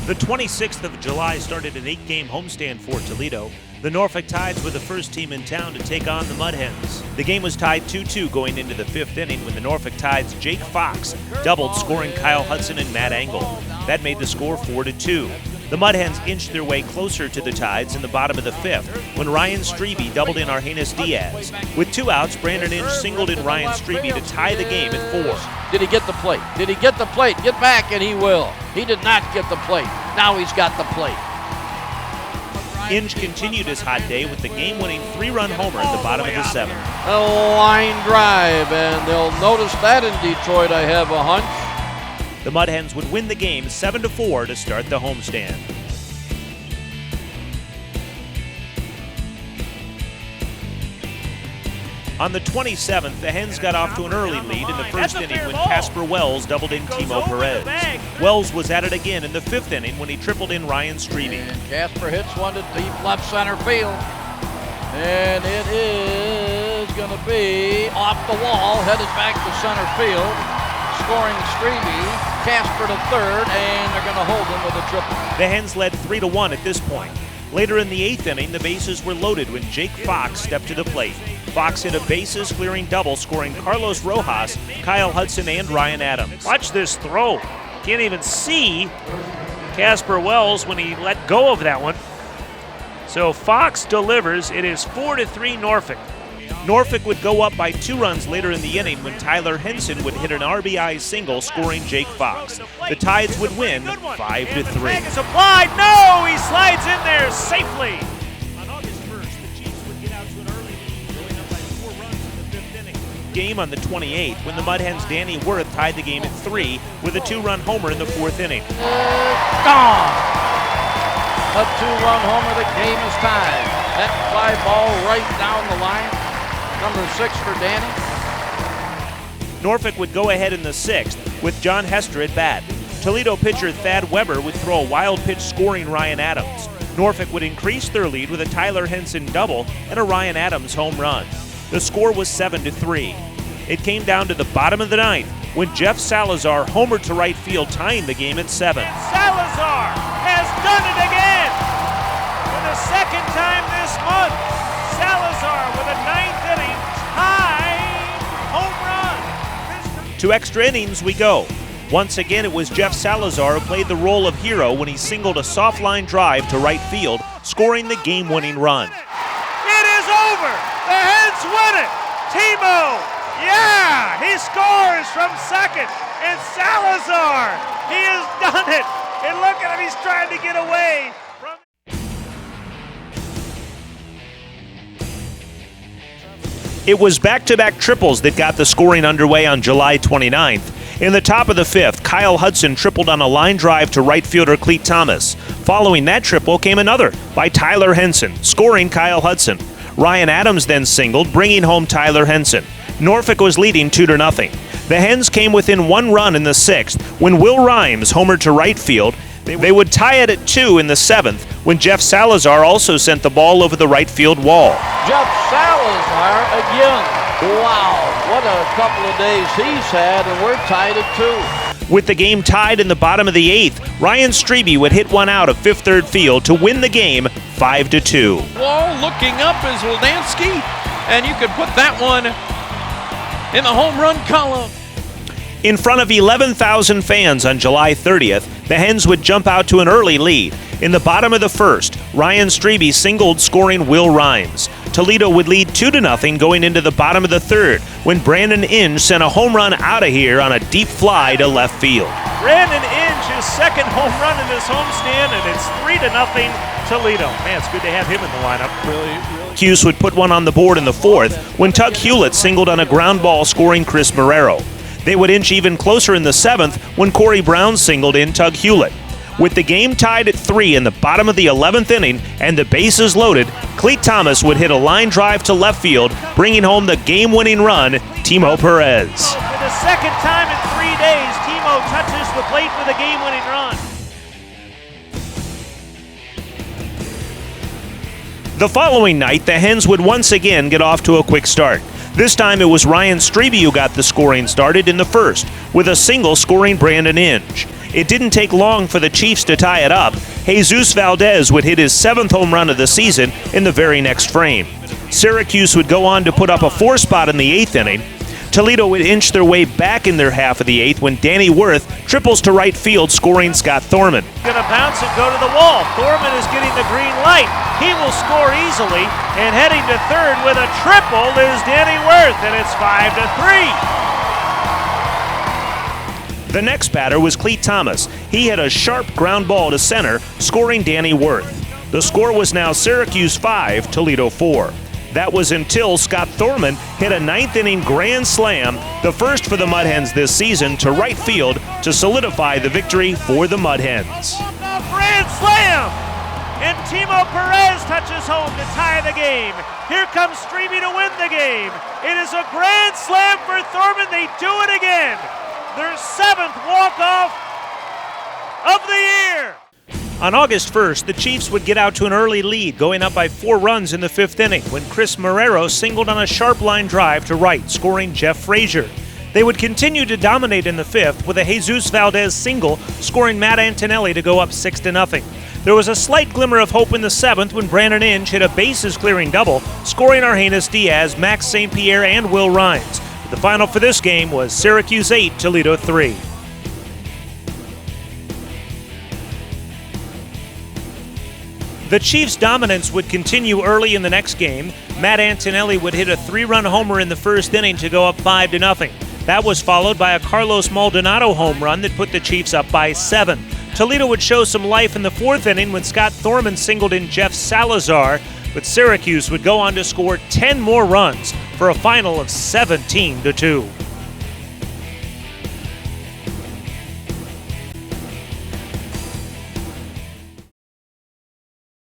The 26th of July started an 8-game homestand for Toledo. The Norfolk Tides were the first team in town to take on the Mud Hens. The game was tied 2-2 going into the 5th inning when the Norfolk Tides' Jake Fox doubled, scoring Kyle Hudson and Matt Engel. That made the score 4-2. The Mud Hens inched their way closer to the Tides in the bottom of the 5th when Ryan Strebe doubled in Argenis Diaz. With 2 outs, Brandon Inge singled in Ryan Strebe to tie the game at 4. Did he get the plate? Did he get the plate? Get back, and he will. He did not get the plate. Now he's got the plate. Inge continued his hot day with the game-winning 3-run homer at the bottom of the 7th. A line drive, and they'll notice that in Detroit, I have a hunch. The Mud Hens would win the game 7-4 to start the homestand. On the 27th, the Hens got off to an early lead in the first inning when Casper Wells doubled in Timo Perez. Wells was at it again in the 5th inning when he tripled in Ryan Strebe. And Casper hits one to deep left center field. And it is going to be off the wall, headed back to center field. Scoring Strebe, Casper to third, and they're going to hold him with a triple. The Hens led 3-1 at this point. Later in the 8th inning, the bases were loaded when Jake Fox stepped to the plate. Fox hit a bases-clearing double, scoring Carlos Rojas, Kyle Hudson, and Ryan Adams. Watch this throw. Can't even see Casper Wells when he let go of that one. So Fox delivers. It is 4-3 Norfolk. Norfolk would go up by 2 runs later in the inning when Tyler Henson would hit an RBI single, scoring Jake Fox. The Tides would win 5-3. It's applied. No, he slides in there safely. On August 1st, the Chiefs would get out to an early lead, going up by 4 runs in the 5th inning. Game on the 28th when the Mud Hens' Danny Worth tied the game at 3 with a 2-run homer in the 4th inning. Gone. A 2-run homer. The game is tied. That fly ball right down the line. Number 6 for Danny. Norfolk would go ahead in the 6th with John Hester at bat. Toledo pitcher Thad Weber would throw a wild pitch, scoring Ryan Adams. Norfolk would increase their lead with a Tyler Henson double and a Ryan Adams home run. The score was 7-3. It came down to the bottom of the 9th when Jeff Salazar homered to right field, tying the game at 7. Salazar has done it again. For the second time this month, Salazar with a 9th inning tie home run. To extra innings we go. Once again, it was Jeff Salazar who played the role of hero when he singled a soft line drive to right field, scoring the game-winning run. It is over. The Hens win it. Timo, yeah, he scores from second. And Salazar, he has done it. And look at him, he's trying to get away. It was back-to-back triples that got the scoring underway on July 29th. In the top of the 5th, Kyle Hudson tripled on a line drive to right fielder Cleet Thomas. Following that triple came another by Tyler Henson, scoring Kyle Hudson. Ryan Adams then singled, bringing home Tyler Henson. Norfolk was leading 2-0. The Hens came within 1 run in the 6th when Will Rhymes homered to right field. They would tie it at 2 in the 7th when Jeff Salazar also sent the ball over the right field wall. Jeff Salazar again. Wow, what a couple of days he's had, and we're tied at 2. With the game tied in the bottom of the 8th, Ryan Strebe would hit one out of fifth-third field to win the game 5-2. Wall looking up is Wildansky, and you could put that one in the home run column. In front of 11,000 fans on July 30th, the Hens would jump out to an early lead. In the bottom of the 1st, Ryan Strebe singled, scoring Will Rhymes. Toledo would lead 2-0 going into the bottom of the 3rd when Brandon Inge sent a home run out of here on a deep fly to left field. Brandon Inge, his second home run in this homestand, and it's 3-0 Toledo. Man, it's good to have him in the lineup. Really. Cuse would put one on the board in the 4th when Tug Hewlett singled on a ground ball, scoring Chris Marrero. They would inch even closer in the 7th when Corey Brown singled in Tug Hewlett. With the game tied at 3 in the bottom of the 11th inning and the bases loaded, Cleet Thomas would hit a line drive to left field, bringing home the game-winning run, Timo Perez. For the second time in 3 days, Timo touches the plate for the game-winning run. The following night, the Hens would once again get off to a quick start. This time it was Ryan Strebe who got the scoring started in the 1st, with a single scoring Brandon Inge. It didn't take long for the Chiefs to tie it up. Jesus Valdez would hit his 7th home run of the season in the very next frame. Syracuse would go on to put up a 4 spot in the 8th inning. Toledo would inch their way back in their half of the 8th when Danny Worth triples to right field, scoring Scott Thorman. Going to bounce and go to the wall. Thorman is getting the green light. He will score easily, and heading to third with a triple is Danny Worth, and it's 5-3. The next batter was Cleet Thomas. He hit a sharp ground ball to center, scoring Danny Worth. The score was now Syracuse 5, Toledo 4. That was until Scott Thorman hit a 9th inning grand slam, the first for the Mud Hens this season, to right field to solidify the victory for the Mud Hens. Grand slam! And Timo Perez touches home to tie the game. Here comes Strebe to win the game. It is a grand slam for Thorman. They do it again. Their 7th walk-off of the year. On August 1st, the Chiefs would get out to an early lead, going up by 4 runs in the 5th inning when Chris Marrero singled on a sharp line drive to right, scoring Jeff Frazier. They would continue to dominate in the 5th with a Jesus Valdez single, scoring Matt Antonelli to go up 6-0. There was a slight glimmer of hope in the 7th when Brandon Inge hit a bases-clearing double, scoring Argenis Diaz, Max St. Pierre, and Will Rhines. The final for this game was Syracuse 8, Toledo 3. The Chiefs' dominance would continue early in the next game. Matt Antonelli would hit a 3-run homer in the 1st inning to go up 5-0. That was followed by a Carlos Maldonado home run that put the Chiefs up by 7. Toledo would show some life in the 4th inning when Scott Thorman singled in Jeff Salazar, but Syracuse would go on to score 10 more runs for a final of 17-2.